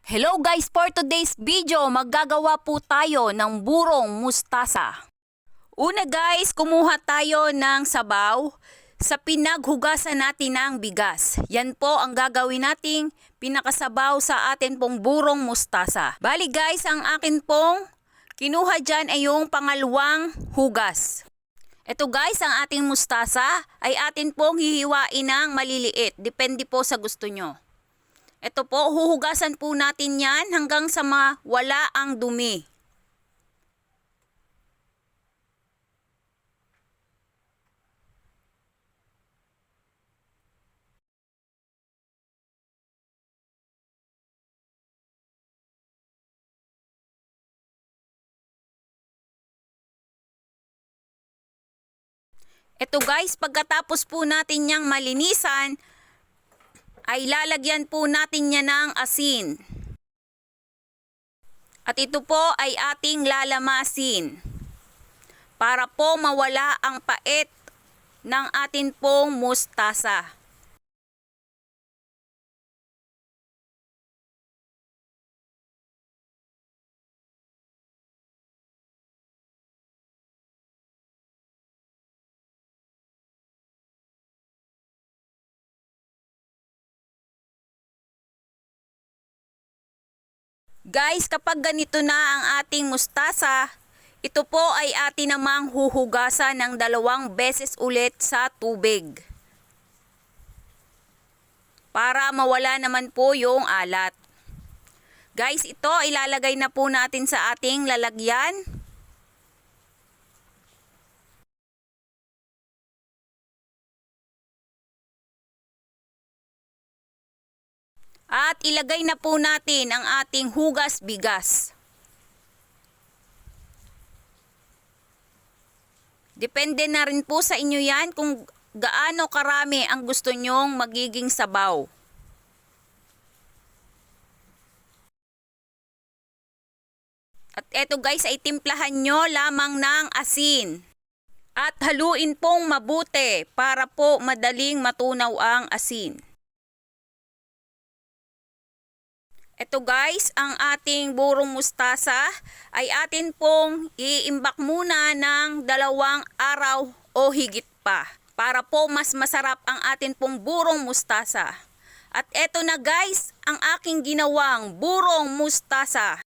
Hello guys, for today's video, maggagawa po tayo ng burong mustasa. Una guys, kumuha tayo ng sabaw sa pinaghugasan natin ng bigas. Yan po ang gagawin nating pinakasabaw sa atin pong burong mustasa. Bali guys, ang akin pong kinuha dyan ay yung pangalawang hugas. Ito guys, ang ating mustasa ay atin pong hihiwain ng maliliit. Depende po sa gusto nyo. Ito po, huhugasan po natin yan hanggang sa mawala ang dumi. Ito guys, pagkatapos po natin niyang malinisan, ay lalagyan po natin niya ng asin. At ito po ay ating lalamasin para po mawala ang pait ng atin pong mustasa. Guys, kapag ganito na ang ating mustasa, ito po ay atin namang huhugasan ng 2 beses ulit sa tubig. Para mawala naman po yung alat. Guys, ito ilalagay na po natin sa ating lalagyan. At ilagay na po natin ang ating hugas bigas. Depende na rin po sa inyo yan kung gaano karami ang gusto nyong magiging sabaw. At eto guys, ay timplahan nyo lamang ng asin. At haluin pong mabuti para po madaling matunaw ang asin. Ito guys, ang ating burong mustasa ay atin pong iimbak muna ng 2 araw o higit pa para po mas masarap ang atin pong burong mustasa. At eto na guys, ang aking ginawang burong mustasa.